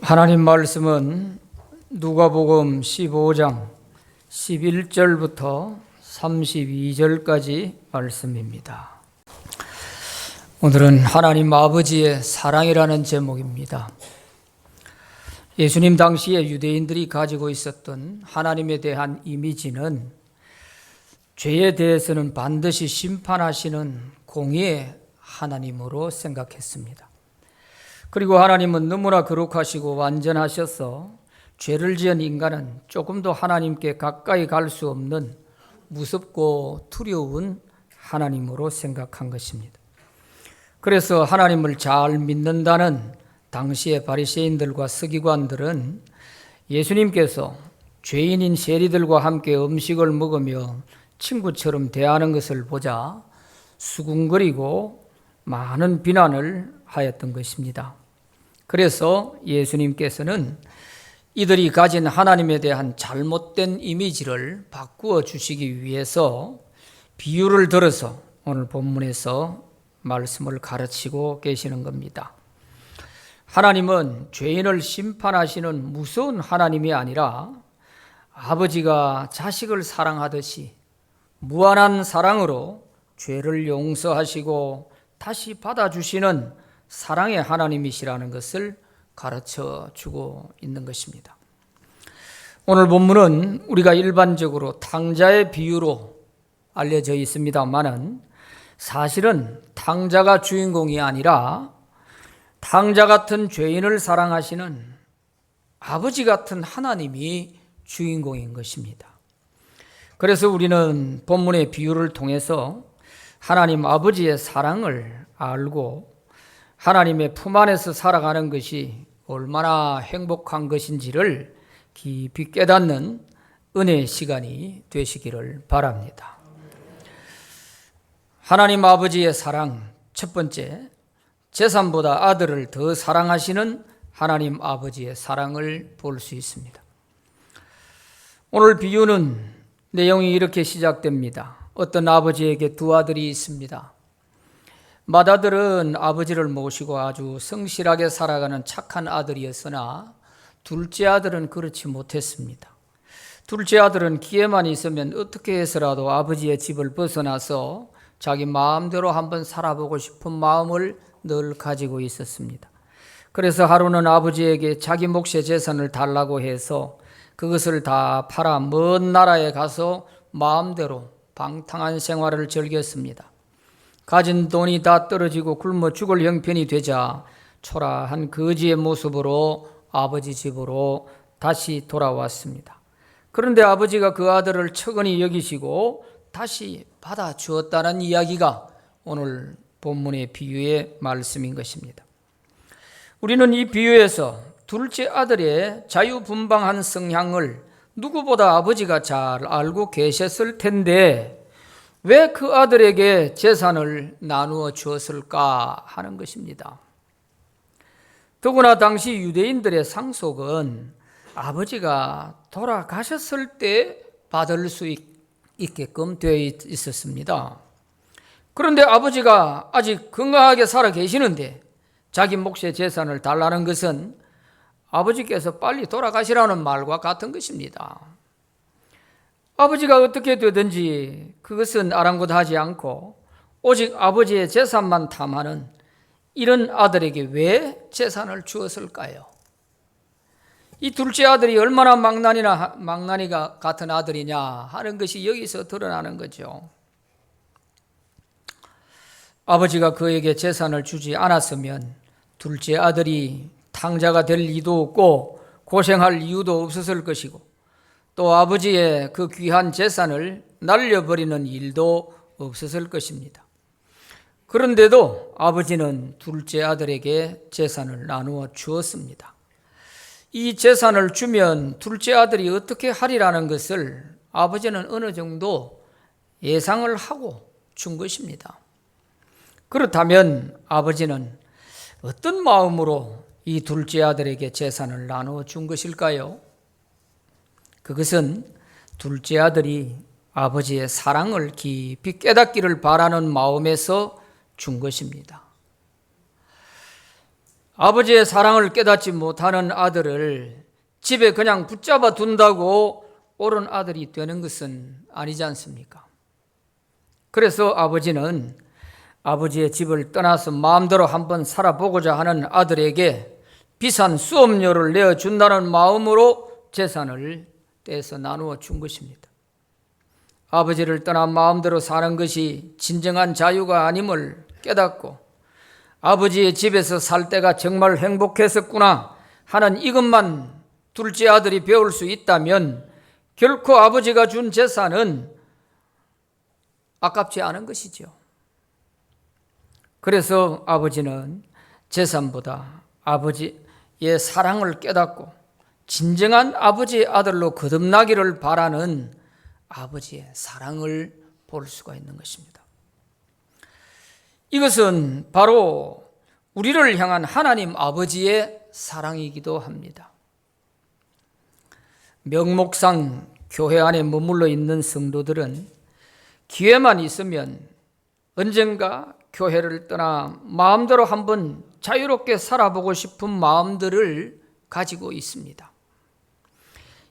하나님 말씀은 누가복음 15장 11절부터 32절까지 말씀입니다. 오늘은 하나님 아버지의 사랑이라는 제목입니다. 예수님 당시에 유대인들이 가지고 있었던 하나님에 대한 이미지는 죄에 대해서는 반드시 심판하시는 공의의 하나님으로 생각했습니다. 그리고 하나님은 너무나 거룩하시고 완전하셔서 죄를 지은 인간은 조금도 하나님께 가까이 갈 수 없는 무섭고 두려운 하나님으로 생각한 것입니다. 그래서 하나님을 잘 믿는다는 당시의 바리새인들과 서기관들은 예수님께서 죄인인 세리들과 함께 음식을 먹으며 친구처럼 대하는 것을 보자 수군거리고 많은 비난을 하였던 것입니다. 그래서 예수님께서는 이들이 가진 하나님에 대한 잘못된 이미지를 바꾸어 주시기 위해서 비유를 들어서 오늘 본문에서 말씀을 가르치고 계시는 겁니다. 하나님은 죄인을 심판하시는 무서운 하나님이 아니라 아버지가 자식을 사랑하듯이 무한한 사랑으로 죄를 용서하시고 다시 받아주시는 사랑의 하나님이시라는 것을 가르쳐 주고 있는 것입니다. 오늘 본문은 우리가 일반적으로 탕자의 비유로 알려져 있습니다만은 사실은 탕자가 주인공이 아니라 탕자 같은 죄인을 사랑하시는 아버지 같은 하나님이 주인공인 것입니다. 그래서 우리는 본문의 비유를 통해서 하나님 아버지의 사랑을 알고 하나님의 품 안에서 살아가는 것이 얼마나 행복한 것인지를 깊이 깨닫는 은혜의 시간이 되시기를 바랍니다. 하나님 아버지의 사랑, 첫 번째, 재산보다 아들을 더 사랑하시는 하나님 아버지의 사랑을 볼 수 있습니다. 오늘 비유는 내용이 이렇게 시작됩니다. 어떤 아버지에게 두 아들이 있습니다. 맏아들은 아버지를 모시고 아주 성실하게 살아가는 착한 아들이었으나 둘째 아들은 그렇지 못했습니다. 둘째 아들은 기회만 있으면 어떻게 해서라도 아버지의 집을 벗어나서 자기 마음대로 한번 살아보고 싶은 마음을 늘 가지고 있었습니다. 그래서 하루는 아버지에게 자기 몫의 재산을 달라고 해서 그것을 다 팔아 먼 나라에 가서 마음대로 방탕한 생활을 즐겼습니다. 가진 돈이 다 떨어지고 굶어 죽을 형편이 되자 초라한 거지의 모습으로 아버지 집으로 다시 돌아왔습니다. 그런데 아버지가 그 아들을 척은히 여기시고 다시 받아주었다는 이야기가 오늘 본문의 비유의 말씀인 것입니다. 우리는 이 비유에서 둘째 아들의 자유분방한 성향을 누구보다 아버지가 잘 알고 계셨을 텐데 왜 그 아들에게 재산을 나누어 주었을까 하는 것입니다. 더구나 당시 유대인들의 상속은 아버지가 돌아가셨을 때 받을 수 있게끔 되어 있었습니다. 그런데 아버지가 아직 건강하게 살아 계시는데 자기 몫의 재산을 달라는 것은 아버지께서 빨리 돌아가시라는 말과 같은 것입니다. 아버지가 어떻게 되든지 그것은 아랑곳하지 않고 오직 아버지의 재산만 탐하는 이런 아들에게 왜 재산을 주었을까요? 이 둘째 아들이 얼마나 망나니가 같은 아들이냐 하는 것이 여기서 드러나는 거죠. 아버지가 그에게 재산을 주지 않았으면 둘째 아들이 탕자가 될 리도 없고 고생할 이유도 없었을 것이고 또 아버지의 그 귀한 재산을 날려버리는 일도 없었을 것입니다. 그런데도 아버지는 둘째 아들에게 재산을 나누어 주었습니다. 이 재산을 주면 둘째 아들이 어떻게 하리라는 것을 아버지는 어느 정도 예상을 하고 준 것입니다. 그렇다면 아버지는 어떤 마음으로 이 둘째 아들에게 재산을 나누어 준 것일까요? 그것은 둘째 아들이 아버지의 사랑을 깊이 깨닫기를 바라는 마음에서 준 것입니다. 아버지의 사랑을 깨닫지 못하는 아들을 집에 그냥 붙잡아 둔다고 옳은 아들이 되는 것은 아니지 않습니까? 그래서 아버지는 아버지의 집을 떠나서 마음대로 한번 살아보고자 하는 아들에게 비싼 수업료를 내어준다는 마음으로 재산을 떼서 나누어 준 것입니다. 아버지를 떠나 마음대로 사는 것이 진정한 자유가 아님을 깨닫고 아버지의 집에서 살 때가 정말 행복했었구나 하는 이것만 둘째 아들이 배울 수 있다면 결코 아버지가 준 재산은 아깝지 않은 것이죠. 그래서 아버지는 재산보다 아버지의 사랑을 깨닫고 진정한 아버지의 아들로 거듭나기를 바라는 아버지의 사랑을 볼 수가 있는 것입니다. 이것은 바로 우리를 향한 하나님 아버지의 사랑이기도 합니다. 명목상 교회 안에 머물러 있는 성도들은 기회만 있으면 언젠가 교회를 떠나 마음대로 한번 자유롭게 살아보고 싶은 마음들을 가지고 있습니다.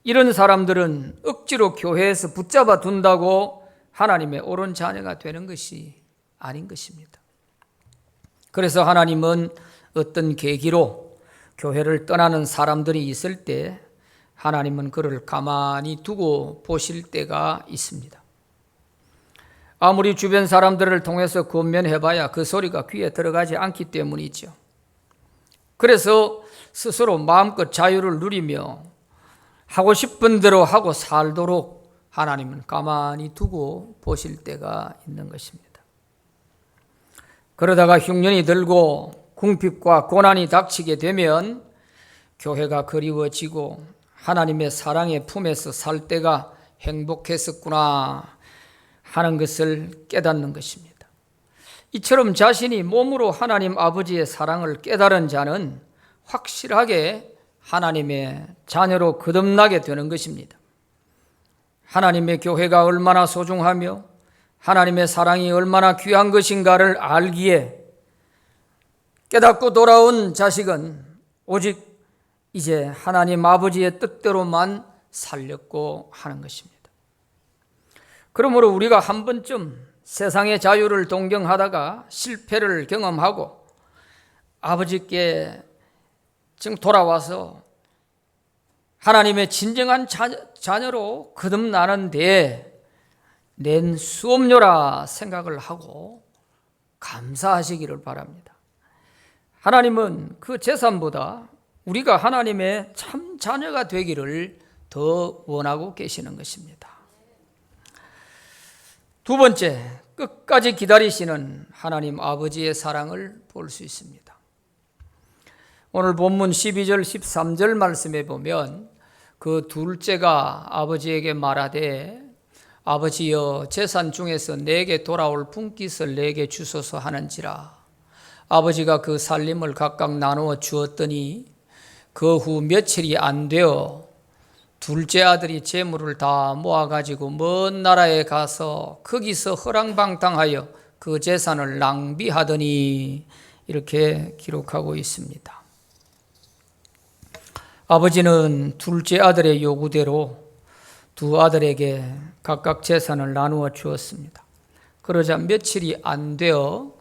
이런 사람들은 억지로 교회에서 붙잡아 둔다고 하나님의 옳은 자녀가 되는 것이 아닌 것입니다. 그래서 하나님은 어떤 계기로 교회를 떠나는 사람들이 있을 때 하나님은 그를 가만히 두고 보실 때가 있습니다. 아무리 주변 사람들을 통해서 권면해봐야 그 소리가 귀에 들어가지 않기 때문이죠. 그래서 스스로 마음껏 자유를 누리며 하고 싶은 대로 하고 살도록 하나님은 가만히 두고 보실 때가 있는 것입니다. 그러다가 흉년이 들고 궁핍과 고난이 닥치게 되면 교회가 그리워지고 하나님의 사랑의 품에서 살 때가 행복했었구나 하는 것을 깨닫는 것입니다. 이처럼 자신이 몸으로 하나님 아버지의 사랑을 깨달은 자는 확실하게 하나님의 자녀로 거듭나게 되는 것입니다. 하나님의 교회가 얼마나 소중하며 하나님의 사랑이 얼마나 귀한 것인가를 알기에 깨닫고 돌아온 자식은 오직 이제 하나님 아버지의 뜻대로만 살렸고 하는 것입니다. 그러므로 우리가 한 번쯤 세상의 자유를 동경하다가 실패를 경험하고 아버지께 돌아와서 하나님의 진정한 자녀로 거듭나는데 낸 수업료라 생각을 하고 감사하시기를 바랍니다. 하나님은 그 재산보다 우리가 하나님의 참 자녀가 되기를 더 원하고 계시는 것입니다. 두 번째, 끝까지 기다리시는 하나님 아버지의 사랑을 볼 수 있습니다. 오늘 본문 12절 13절 말씀에 보면 그 둘째가 아버지에게 말하되 아버지여 재산 중에서 내게 돌아올 분깃을 내게 주소서 하는지라. 아버지가 그 살림을 각각 나누어 주었더니 그 후 며칠이 안 되어 둘째 아들이 재물을 다 모아가지고 먼 나라에 가서 거기서 허랑방탕하여 그 재산을 낭비하더니 이렇게 기록하고 있습니다. 아버지는 둘째 아들의 요구대로 두 아들에게 각각 재산을 나누어 주었습니다. 그러자 며칠이 안 되어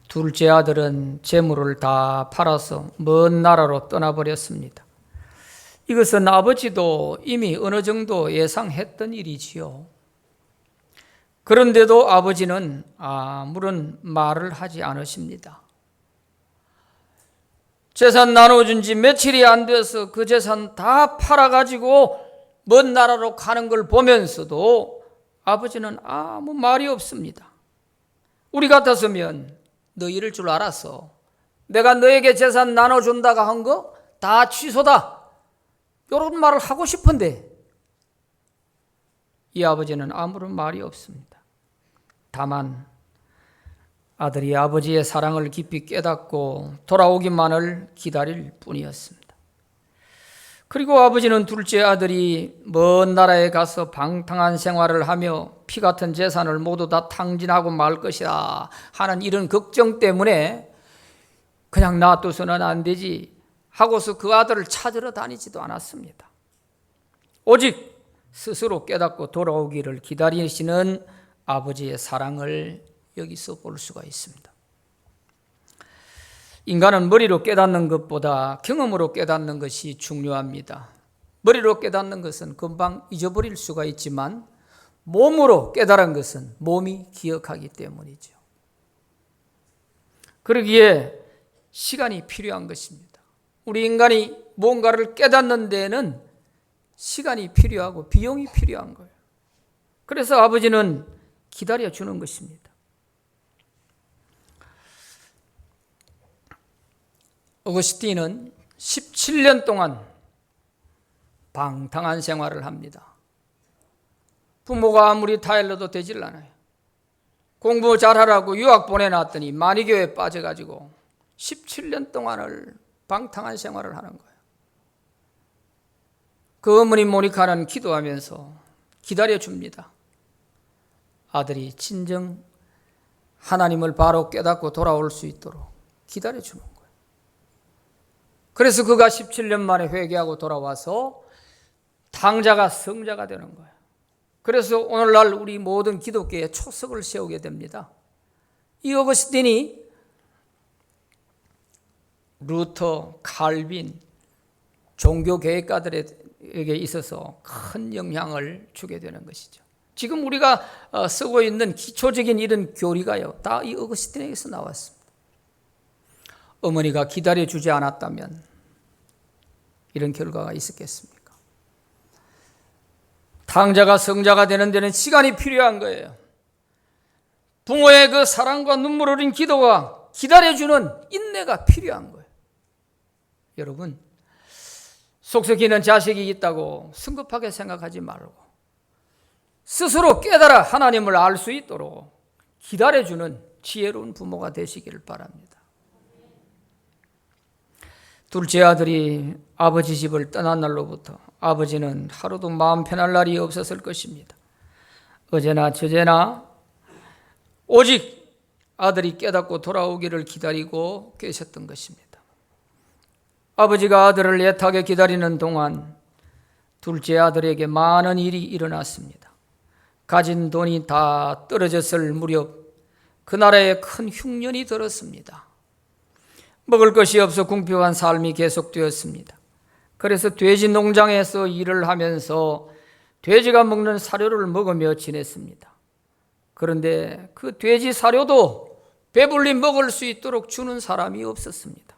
둘째 아들은 재물을 다 팔아서 먼 나라로 떠나버렸습니다. 이것은 아버지도 이미 어느 정도 예상했던 일이지요. 그런데도 아버지는 아무런 말을 하지 않으십니다. 재산 나눠준 지 며칠이 안 돼서 그 재산 다 팔아가지고 먼 나라로 가는 걸 보면서도 아버지는 아무 말이 없습니다. 우리 같았으면 너 이럴 줄 알았어. 내가 너에게 재산 나눠준다고 한 거 다 취소다. 이런 말을 하고 싶은데 이 아버지는 아무런 말이 없습니다. 다만 아들이 아버지의 사랑을 깊이 깨닫고 돌아오기만을 기다릴 뿐이었습니다. 그리고 아버지는 둘째 아들이 먼 나라에 가서 방탕한 생활을 하며 피 같은 재산을 모두 다 탕진하고 말 것이다 하는 이런 걱정 때문에 그냥 놔둬서는 안 되지 하고서 그 아들을 찾으러 다니지도 않았습니다. 오직 스스로 깨닫고 돌아오기를 기다리시는 아버지의 사랑을 여기서 볼 수가 있습니다. 인간은 머리로 깨닫는 것보다 경험으로 깨닫는 것이 중요합니다. 머리로 깨닫는 것은 금방 잊어버릴 수가 있지만 몸으로 깨달은 것은 몸이 기억하기 때문이죠. 그러기에 시간이 필요한 것입니다. 우리 인간이 뭔가를 깨닫는 데에는 시간이 필요하고 비용이 필요한 거예요. 그래서 아버지는 기다려주는 것입니다. 어거스틴은 17년 동안 방탕한 생활을 합니다. 부모가 아무리 타일러도 되질 않아요. 공부 잘하라고 유학 보내놨더니 마니교에 빠져가지고 17년 동안을 방탕한 생활을 하는 거예요. 그 어머니 모니카는 기도하면서 기다려줍니다. 아들이 진정 하나님을 바로 깨닫고 돌아올 수 있도록 기다려주는 거예요. 그래서 그가 17년 만에 회개하고 돌아와서 당자가 성자가 되는 거예요. 그래서 오늘날 우리 모든 기독교에 초석을 세우게 됩니다. 이 어거스틴이 루터, 칼빈, 종교개혁가들에게 있어서 큰 영향을 주게 되는 것이죠. 지금 우리가 쓰고 있는 기초적인 이런 교리가요, 다 이 어거스틴에게서 나왔습니다. 어머니가 기다려주지 않았다면 이런 결과가 있었겠습니까? 당자가 성자가 되는 데는 시간이 필요한 거예요. 부모의 그 사랑과 눈물 어린 기도가 기다려주는 인내가 필요한 거예요. 여러분, 속썩이는 자식이 있다고 성급하게 생각하지 말고 스스로 깨달아 하나님을 알 수 있도록 기다려주는 지혜로운 부모가 되시기를 바랍니다. 둘째 아들이 아버지 집을 떠난 날로부터 아버지는 하루도 마음 편할 날이 없었을 것입니다. 어제나 저제나 오직 아들이 깨닫고 돌아오기를 기다리고 계셨던 것입니다. 아버지가 아들을 애타게 기다리는 동안 둘째 아들에게 많은 일이 일어났습니다. 가진 돈이 다 떨어졌을 무렵 그 나라에 큰 흉년이 들었습니다. 먹을 것이 없어 궁핍한 삶이 계속되었습니다. 그래서 돼지 농장에서 일을 하면서 돼지가 먹는 사료를 먹으며 지냈습니다. 그런데 그 돼지 사료도 배불리 먹을 수 있도록 주는 사람이 없었습니다.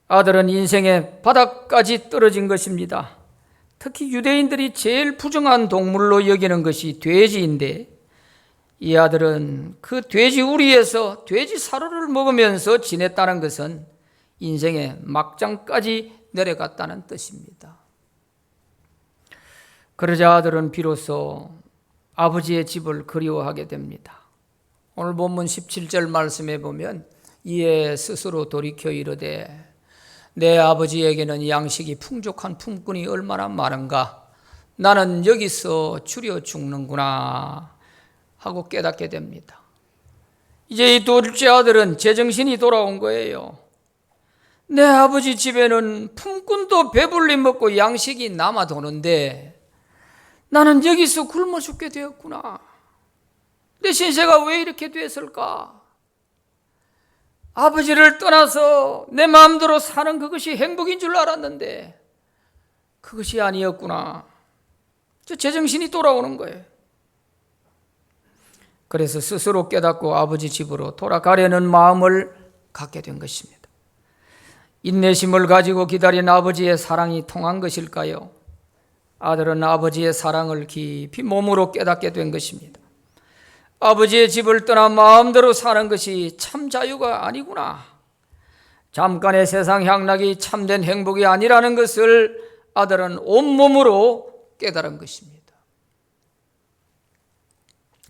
아들은 인생의 바닥까지 떨어진 것입니다. 특히 유대인들이 제일 부정한 동물로 여기는 것이 돼지인데 이 아들은 그 돼지 우리에서 돼지 사료를 먹으면서 지냈다는 것은 인생의 막장까지 내려갔다는 뜻입니다. 그러자 아들은 비로소 아버지의 집을 그리워하게 됩니다. 오늘 본문 17절 말씀에 보면 이에 스스로 돌이켜 이르되 내 아버지에게는 양식이 풍족한 품꾼이 얼마나 많은가, 나는 여기서 줄여 죽는구나 하고 깨닫게 됩니다. 이제 이 둘째 아들은 제정신이 돌아온 거예요. 내 아버지 집에는 품꾼도 배불리 먹고 양식이 남아 도는데 나는 여기서 굶어 죽게 되었구나. 내 신세가 왜 이렇게 됐을까? 아버지를 떠나서 내 마음대로 사는 그것이 행복인 줄 알았는데 그것이 아니었구나. 제정신이 돌아오는 거예요. 그래서 스스로 깨닫고 아버지 집으로 돌아가려는 마음을 갖게 된 것입니다. 인내심을 가지고 기다린 아버지의 사랑이 통한 것일까요? 아들은 아버지의 사랑을 깊이 몸으로 깨닫게 된 것입니다. 아버지의 집을 떠나 마음대로 사는 것이 참 자유가 아니구나. 잠깐의 세상 향락이 참된 행복이 아니라는 것을 아들은 온몸으로 깨달은 것입니다.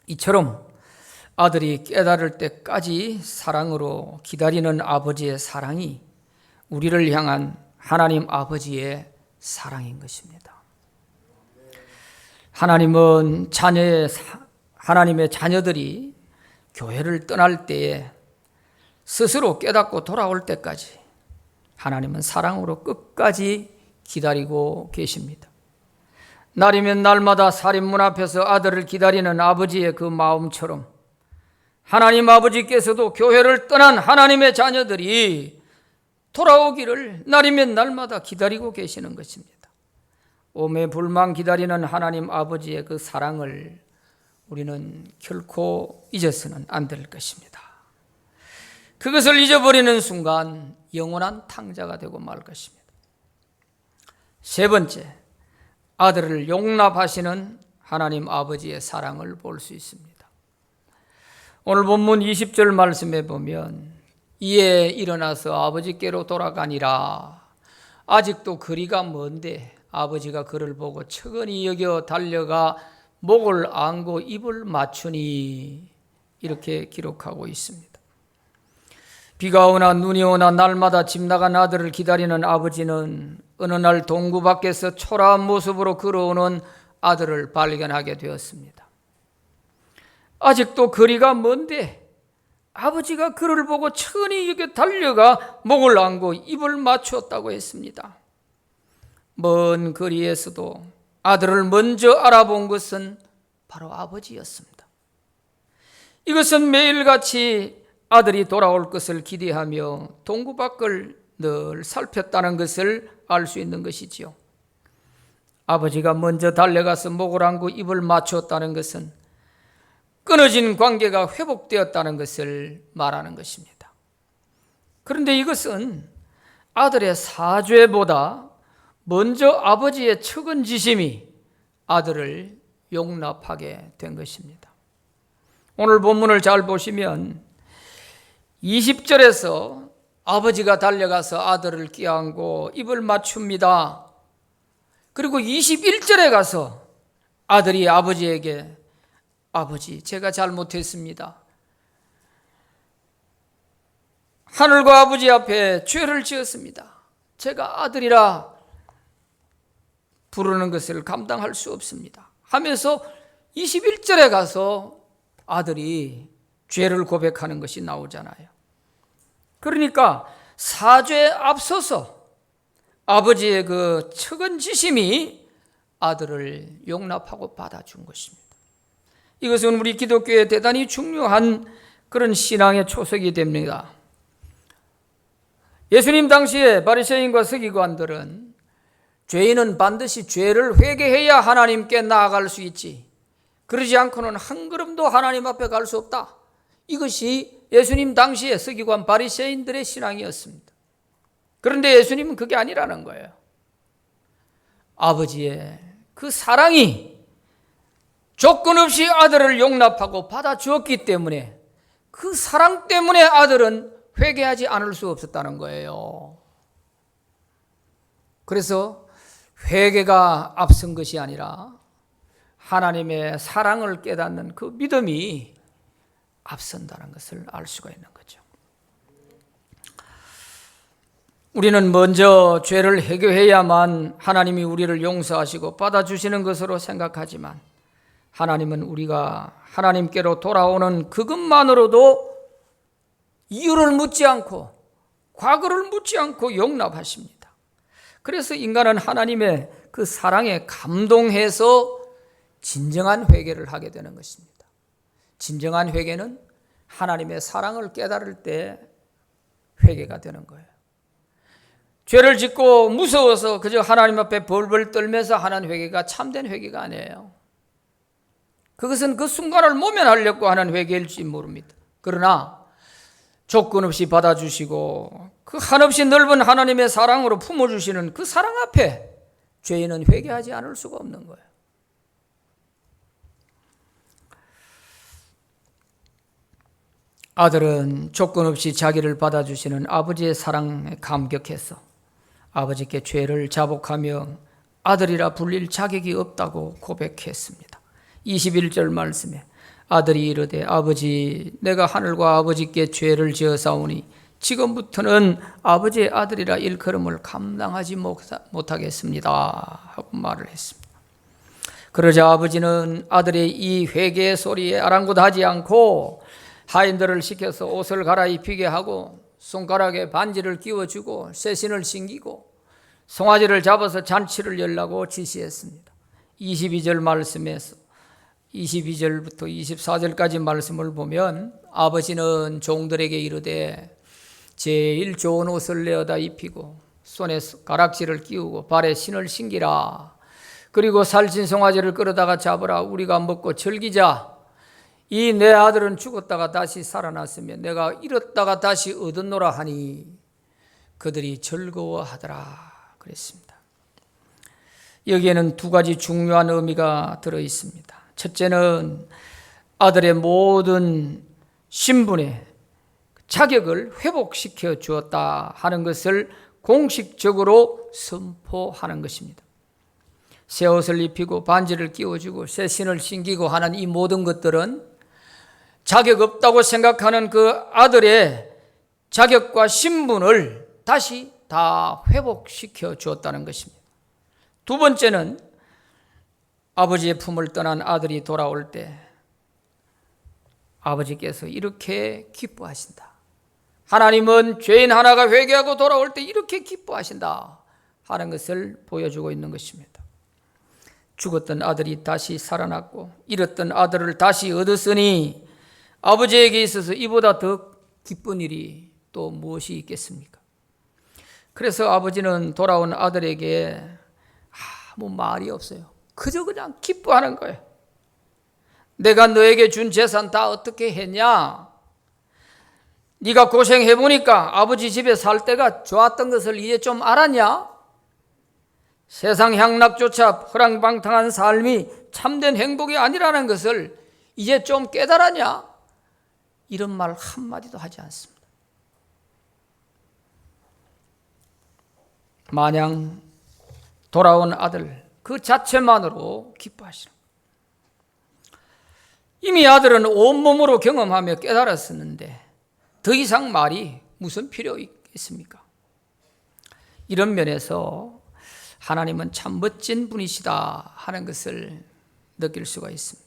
이처럼 아들이 깨달을 때까지 사랑으로 기다리는 아버지의 사랑이 우리를 향한 하나님 아버지의 사랑인 것입니다. 하나님은 하나님의 자녀들이 교회를 떠날 때에 스스로 깨닫고 돌아올 때까지 하나님은 사랑으로 끝까지 기다리고 계십니다. 날이면 날마다 살인문 앞에서 아들을 기다리는 아버지의 그 마음처럼 하나님 아버지께서도 교회를 떠난 하나님의 자녀들이 돌아오기를 날이면 날마다 기다리고 계시는 것입니다. 오매불망 기다리는 하나님 아버지의 그 사랑을 우리는 결코 잊어서는 안 될 것입니다. 그것을 잊어버리는 순간 영원한 탕자가 되고 말 것입니다. 세 번째, 아들을 용납하시는 하나님 아버지의 사랑을 볼 수 있습니다. 오늘 본문 20절 말씀에 보면 이에 일어나서 아버지께로 돌아가니라. 아직도 거리가 먼데 아버지가 그를 보고 측은히 여겨 달려가 목을 안고 입을 맞추니, 이렇게 기록하고 있습니다. 비가 오나 눈이 오나 날마다 집 나간 아들을 기다리는 아버지는 어느 날 동구 밖에서 초라한 모습으로 걸어오는 아들을 발견하게 되었습니다. 아직도 거리가 먼데 아버지가 그를 보고 천히 여겨 달려가 목을 안고 입을 맞추었다고 했습니다. 먼 거리에서도 아들을 먼저 알아본 것은 바로 아버지였습니다. 이것은 매일같이 아들이 돌아올 것을 기대하며 동구 밖을 늘 살폈다는 것을 알 수 있는 것이지요. 아버지가 먼저 달려가서 목을 안고 입을 맞추었다는 것은 끊어진 관계가 회복되었다는 것을 말하는 것입니다. 그런데 이것은 아들의 사죄보다 먼저 아버지의 측은지심이 아들을 용납하게 된 것입니다. 오늘 본문을 잘 보시면 20절에서 아버지가 달려가서 아들을 껴안고 입을 맞춥니다. 그리고 21절에 가서 아들이 아버지에게 아버지, 제가 잘못했습니다. 하늘과 아버지 앞에 죄를 지었습니다. 제가 아들이라 부르는 것을 감당할 수 없습니다 하면서 21절에 가서 아들이 죄를 고백하는 것이 나오잖아요. 그러니까 사죄에 앞서서 아버지의 그 측은지심이 아들을 용납하고 받아준 것입니다. 이것은 우리 기독교에 대단히 중요한 그런 신앙의 초석이 됩니다. 예수님 당시에 바리새인과 서기관들은 죄인은 반드시 죄를 회개해야 하나님께 나아갈 수 있지, 그러지 않고는 한 걸음도 하나님 앞에 갈 수 없다. 이것이 예수님 당시의 서기관 바리새인들의 신앙이었습니다. 그런데 예수님은 그게 아니라는 거예요. 아버지의 그 사랑이 조건 없이 아들을 용납하고 받아주었기 때문에 그 사랑 때문에 아들은 회개하지 않을 수 없었다는 거예요. 그래서 회개가 앞선 것이 아니라 하나님의 사랑을 깨닫는 그 믿음이 앞선다는 것을 알 수가 있는 거죠. 우리는 먼저 죄를 해결해야만 하나님이 우리를 용서하시고 받아주시는 것으로 생각하지만 하나님은 우리가 하나님께로 돌아오는 그것만으로도 이유를 묻지 않고 과거를 묻지 않고 용납하십니다. 그래서 인간은 하나님의 그 사랑에 감동해서 진정한 회개를 하게 되는 것입니다. 진정한 회개는 하나님의 사랑을 깨달을 때 회개가 되는 거예요. 죄를 짓고 무서워서 그저 하나님 앞에 벌벌 떨면서 하는 회개가 참된 회개가 아니에요. 그것은 그 순간을 모면하려고 하는 회개일지 모릅니다. 그러나 조건 없이 받아주시고 그 한없이 넓은 하나님의 사랑으로 품어주시는 그 사랑 앞에 죄인은 회개하지 않을 수가 없는 거예요. 아들은 조건 없이 자기를 받아주시는 아버지의 사랑에 감격해서 아버지께 죄를 자복하며 아들이라 불릴 자격이 없다고 고백했습니다. 21절 말씀에 아들이 이르되 아버지, 내가 하늘과 아버지께 죄를 지어사오니 지금부터는 아버지의 아들이라 일컬음을 감당하지 못하겠습니다 하고 말을 했습니다. 그러자 아버지는 아들의 이 회개의 소리에 아랑곳하지 않고 하인들을 시켜서 옷을 갈아입히게 하고 손가락에 반지를 끼워주고 새신을 신기고 송아지를 잡아서 잔치를 열라고 지시했습니다. 22절 말씀에서 22절부터 24절까지 말씀을 보면 아버지는 종들에게 이르되 제일 좋은 옷을 내어다 입히고 손에 가락지를 끼우고 발에 신을 신기라. 그리고 살찐 송아지를 끌어다가 잡으라. 우리가 먹고 즐기자. 이 내 아들은 죽었다가 다시 살아났으며 내가 잃었다가 다시 얻었노라 하니 그들이 즐거워하더라 그랬습니다. 여기에는 두 가지 중요한 의미가 들어 있습니다. 첫째는 아들의 모든 신분의 자격을 회복시켜 주었다 하는 것을 공식적으로 선포하는 것입니다. 새 옷을 입히고 반지를 끼워주고 새 신을 신기고 하는 이 모든 것들은 자격 없다고 생각하는 그 아들의 자격과 신분을 다시 다 회복시켜 주었다는 것입니다. 두 번째는 아버지의 품을 떠난 아들이 돌아올 때 아버지께서 이렇게 기뻐하신다. 하나님은 죄인 하나가 회개하고 돌아올 때 이렇게 기뻐하신다 하는 것을 보여주고 있는 것입니다. 죽었던 아들이 다시 살아났고 잃었던 아들을 다시 얻었으니 아버지에게 있어서 이보다 더 기쁜 일이 또 무엇이 있겠습니까? 그래서 아버지는 돌아온 아들에게 아무 말이 없어요. 그저 그냥 기뻐하는 거예요. 내가 너에게 준 재산 다 어떻게 했냐? 네가 고생해보니까 아버지 집에 살 때가 좋았던 것을 이제 좀 알았냐? 세상 향락조차 허랑방탕한 삶이 참된 행복이 아니라는 것을 이제 좀 깨달았냐? 이런 말 한마디도 하지 않습니다. 마냥 돌아온 아들 그 자체만으로 기뻐하시는 거예요. 이미 아들은 온몸으로 경험하며 깨달았었는데 더 이상 말이 무슨 필요 있겠습니까? 이런 면에서 하나님은 참 멋진 분이시다 하는 것을 느낄 수가 있습니다.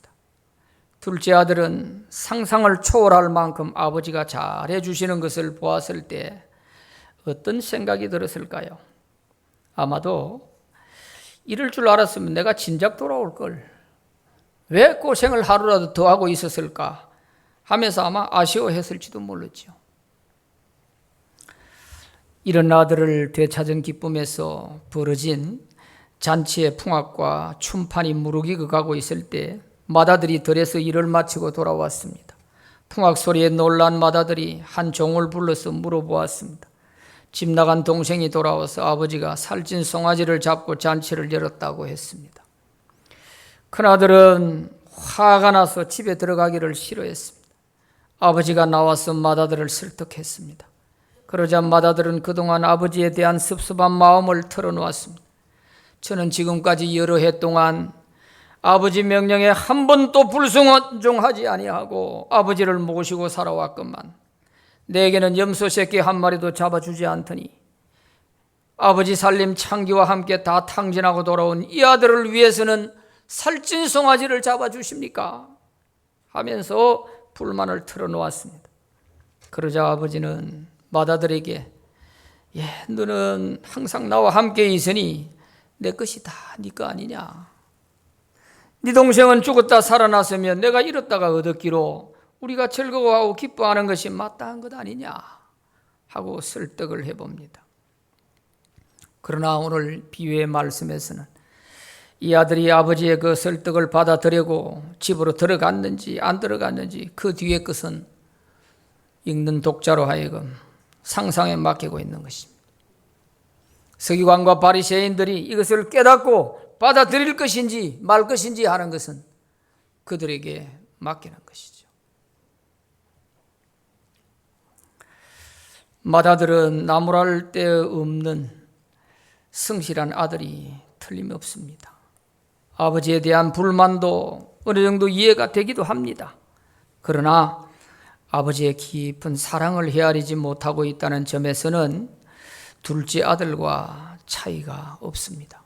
둘째 아들은 상상을 초월할 만큼 아버지가 잘해 주시는 것을 보았을 때 어떤 생각이 들었을까요? 아마도 이럴 줄 알았으면 내가 진작 돌아올 걸. 왜 고생을 하루라도 더 하고 있었을까 하면서 아마 아쉬워했을지도 모르죠. 이런 아들을 되찾은 기쁨에서 벌어진 잔치의 풍악과 춤판이 무르익어 가고 있을 때 맏아들이 들에서 일을 마치고 돌아왔습니다. 풍악 소리에 놀란 맏아들이 한 종을 불러서 물어보았습니다. 집 나간 동생이 돌아와서 아버지가 살찐 송아지를 잡고 잔치를 열었다고 했습니다. 큰아들은 화가 나서 집에 들어가기를 싫어했습니다. 아버지가 나와서 맏아들을 설득했습니다. 그러자 맏아들은 그동안 아버지에 대한 섭섭한 마음을 털어놓았습니다. 저는 지금까지 여러 해 동안 아버지 명령에 한 번도 불순종하지 아니하고 아버지를 모시고 살아왔건만 내게는 염소 새끼 한 마리도 잡아주지 않더니 아버지 살림 창기와 함께 다 탕진하고 돌아온 이 아들을 위해서는 살찐 송아지를 잡아주십니까? 하면서 불만을 털어놓았습니다. 그러자 아버지는 맏아들에게 너는 항상 나와 함께 있으니 내 것이 다 네 거 아니냐? 네 동생은 죽었다 살아났으면 내가 잃었다가 얻었기로 우리가 즐거워하고 기뻐하는 것이 마땅한 것 아니냐 하고 설득을 해봅니다. 그러나 오늘 비유의 말씀에서는 이 아들이 아버지의 그 설득을 받아들이고 집으로 들어갔는지 안 들어갔는지 그 뒤의 것은 읽는 독자로 하여금 상상에 맡기고 있는 것입니다. 서기관과 바리새인들이 이것을 깨닫고 받아들일 것인지 말 것인지 하는 것은 그들에게 맡기는 것이죠. 맏아들은 나무랄 데 없는 성실한 아들이 틀림없습니다. 아버지에 대한 불만도 어느 정도 이해가 되기도 합니다. 그러나 아버지의 깊은 사랑을 헤아리지 못하고 있다는 점에서는 둘째 아들과 차이가 없습니다.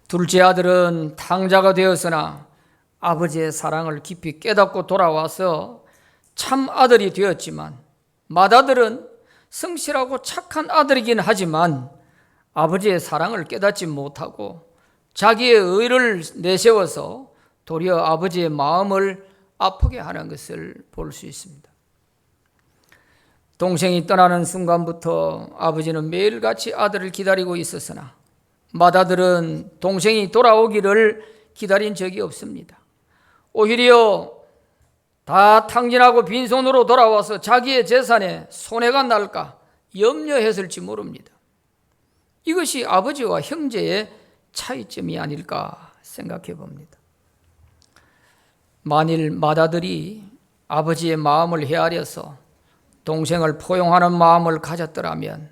둘째 아들은 탕자가 되었으나 아버지의 사랑을 깊이 깨닫고 돌아와서 참 아들이 되었지만 맏아들은 성실하고 착한 아들이긴 하지만 아버지의 사랑을 깨닫지 못하고 자기의 의를 내세워서 도리어 아버지의 마음을 아프게 하는 것을 볼 수 있습니다. 동생이 떠나는 순간부터 아버지는 매일같이 아들을 기다리고 있었으나 맏아들은 동생이 돌아오기를 기다린 적이 없습니다. 오히려 다 탕진하고 빈손으로 돌아와서 자기의 재산에 손해가 날까 염려했을지 모릅니다. 이것이 아버지와 형제의 차이점이 아닐까 생각해 봅니다. 만일 맏아들이 아버지의 마음을 헤아려서 동생을 포용하는 마음을 가졌더라면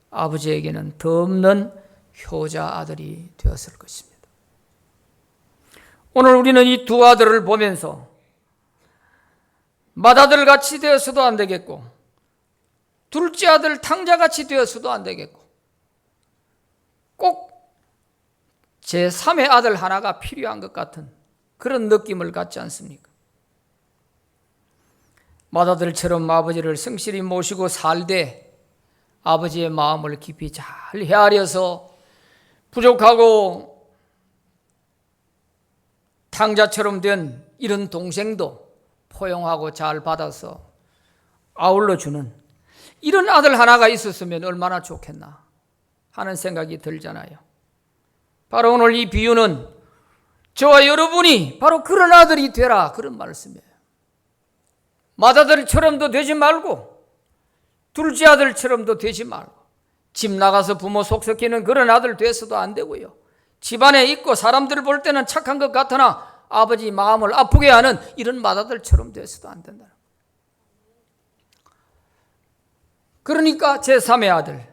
아버지에게는 더 없는 효자 아들이 되었을 것입니다. 오늘 우리는 이 두 아들을 보면서 맏아들 같이 되어서도 안 되겠고 둘째 아들 탕자같이 되어서도 안 되겠고 꼭 제3의 아들 하나가 필요한 것 같은 그런 느낌을 갖지 않습니까? 맏아들처럼 아버지를 성실히 모시고 살되 아버지의 마음을 깊이 잘 헤아려서 부족하고 탕자처럼 된 이런 동생도 포용하고 잘 받아서 아울러주는 이런 아들 하나가 있었으면 얼마나 좋겠나 하는 생각이 들잖아요. 바로 오늘 이 비유는 저와 여러분이 바로 그런 아들이 되라 그런 말씀이에요. 맏아들처럼도 되지 말고 둘째 아들처럼도 되지 말고 집 나가서 부모 속썩이는 그런 아들 돼서도 안 되고요. 집안에 있고 사람들 볼 때는 착한 것 같으나 아버지 마음을 아프게 하는 이런 맏아들처럼 돼서도 안 된다. 그러니까 제3의 아들,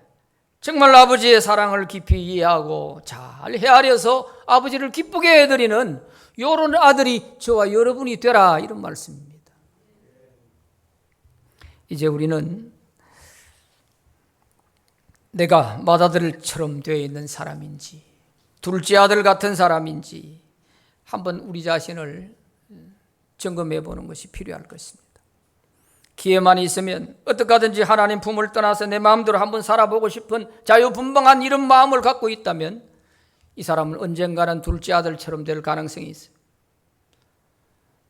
정말 아버지의 사랑을 깊이 이해하고 잘 헤아려서 아버지를 기쁘게 해드리는 이런 아들이 저와 여러분이 되라 이런 말씀입니다. 이제 우리는 내가 맏아들처럼 되어 있는 사람인지 둘째 아들 같은 사람인지 한번 우리 자신을 점검해 보는 것이 필요할 것입니다. 기회만 있으면 어떻게 하든지 하나님 품을 떠나서 내 마음대로 한번 살아보고 싶은 자유분방한 이런 마음을 갖고 있다면 이 사람은 언젠가는 둘째 아들처럼 될 가능성이 있어요.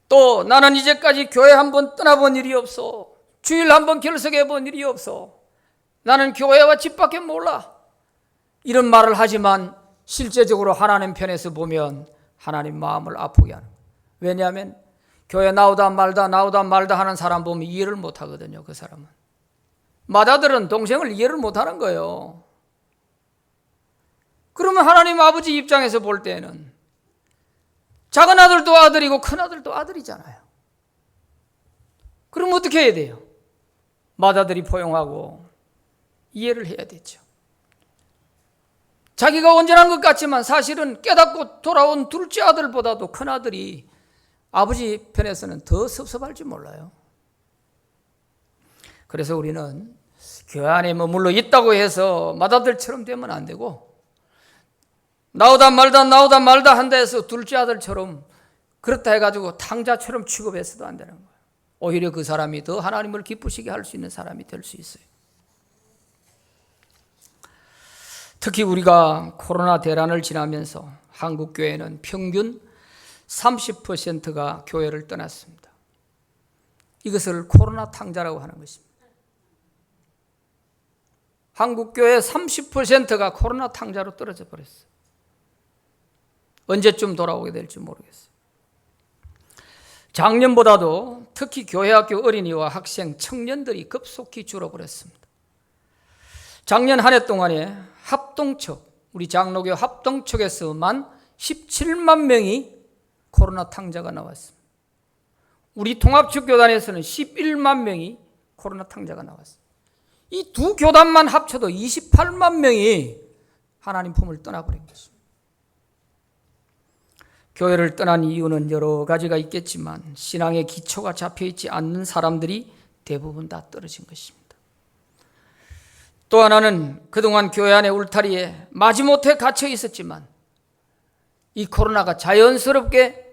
또 나는 이제까지 교회 한번 떠나본 일이 없어. 주일 한번 결석해 본 일이 없어. 나는 교회와 집밖에 몰라. 이런 말을 하지만 실제적으로 하나님 편에서 보면 하나님 마음을 아프게 하는 거예요. 왜냐하면 교회 나오다 말다 하는 사람 보면 이해를 못 하거든요. 그 사람은. 맏아들은 동생을 이해를 못 하는 거예요. 그러면 하나님 아버지 입장에서 볼 때는 작은 아들도 아들이고 큰 아들도 아들이잖아요. 그럼 어떻게 해야 돼요? 맏아들이 포용하고 이해를 해야 되죠. 자기가 온전한 것 같지만 사실은 깨닫고 돌아온 둘째 아들보다도 큰 아들이 아버지 편에서는 더 섭섭할지 몰라요. 그래서 우리는 교회 안에 머물러 있다고 해서 맏아들처럼 되면 안 되고 나오다 말다 한다 해서 둘째 아들처럼 그렇다 해가지고 탕자처럼 취급해서도 안 되는 거예요. 오히려 그 사람이 더 하나님을 기쁘시게 할 수 있는 사람이 될 수 있어요. 특히 우리가 코로나 대란을 지나면서 한국 교회는 평균 30%가 교회를 떠났습니다. 이것을 코로나 탕자라고 하는 것입니다. 한국 교회 30%가 코로나 탕자로 떨어져 버렸어요. 언제쯤 돌아오게 될지 모르겠어요. 작년보다도 특히 교회학교 어린이와 학생, 청년들이 급속히 줄어버렸습니다. 작년 한 해 동안에 합동척, 우리 장로교 합동척에서만 17만 명이 코로나 탕자가 나왔습니다. 우리 통합축교단에서는 11만 명이 코로나 탕자가 나왔습니다. 이 두 교단만 합쳐도 28만 명이 하나님 품을 떠나버린 것입니다. 교회를 떠난 이유는 여러 가지가 있겠지만 신앙의 기초가 잡혀있지 않는 사람들이 대부분 다 떨어진 것입니다. 또 하나는 그동안 교회 안의 울타리에 마지못해 갇혀 있었지만 이 코로나가 자연스럽게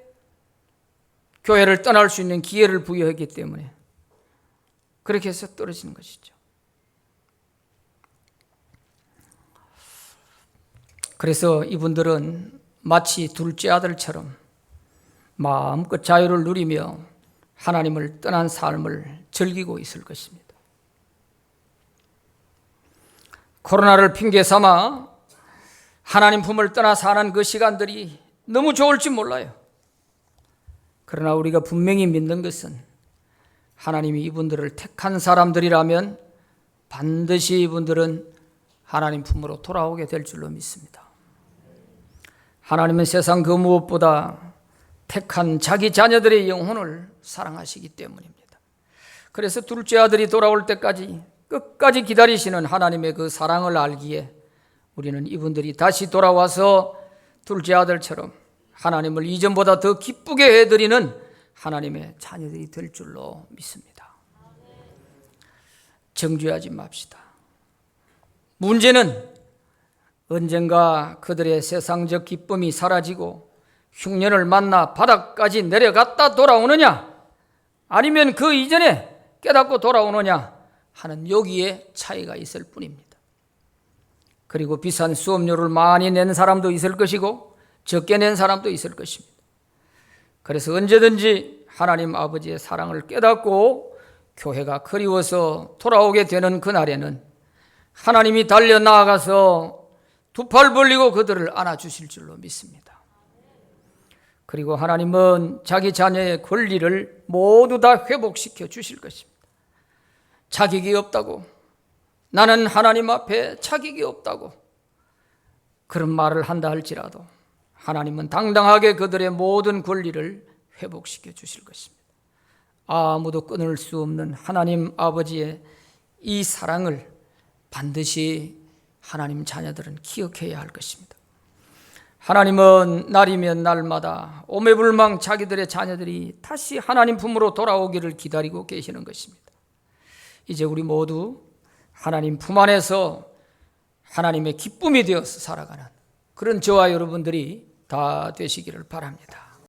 교회를 떠날 수 있는 기회를 부여했기 때문에 그렇게 해서 떨어지는 것이죠. 그래서 이분들은 마치 둘째 아들처럼 마음껏 자유를 누리며 하나님을 떠난 삶을 즐기고 있을 것입니다. 코로나를 핑계 삼아 하나님 품을 떠나 사는 그 시간들이 너무 좋을지 몰라요. 그러나 우리가 분명히 믿는 것은 하나님이 이분들을 택한 사람들이라면 반드시 이분들은 하나님 품으로 돌아오게 될 줄로 믿습니다. 하나님은 세상 그 무엇보다 택한 자기 자녀들의 영혼을 사랑하시기 때문입니다. 그래서 둘째 아들이 돌아올 때까지 끝까지 기다리시는 하나님의 그 사랑을 알기에 우리는 이분들이 다시 돌아와서 둘째 아들처럼 하나님을 이전보다 더 기쁘게 해드리는 하나님의 자녀들이 될 줄로 믿습니다. 정죄하지 맙시다. 문제는 언젠가 그들의 세상적 기쁨이 사라지고 흉년을 만나 바닥까지 내려갔다 돌아오느냐, 아니면 그 이전에 깨닫고 돌아오느냐 하는 여기에 차이가 있을 뿐입니다. 그리고 비싼 수업료를 많이 낸 사람도 있을 것이고 적게 낸 사람도 있을 것입니다. 그래서 언제든지 하나님 아버지의 사랑을 깨닫고 교회가 그리워서 돌아오게 되는 그날에는 하나님이 달려 나아가서 두 팔 벌리고 그들을 안아주실 줄로 믿습니다. 그리고 하나님은 자기 자녀의 권리를 모두 다 회복시켜 주실 것입니다. 자격이 없다고, 나는 하나님 앞에 자격이 없다고 그런 말을 한다 할지라도 하나님은 당당하게 그들의 모든 권리를 회복시켜 주실 것입니다. 아무도 끊을 수 없는 하나님 아버지의 이 사랑을 반드시 하나님 자녀들은 기억해야 할 것입니다. 하나님은 날이면 날마다 오매불망 자기들의 자녀들이 다시 하나님 품으로 돌아오기를 기다리고 계시는 것입니다. 이제 우리 모두 하나님 품 안에서 하나님의 기쁨이 되어서 살아가는 그런 저와 여러분들이 다 되시기를 바랍니다.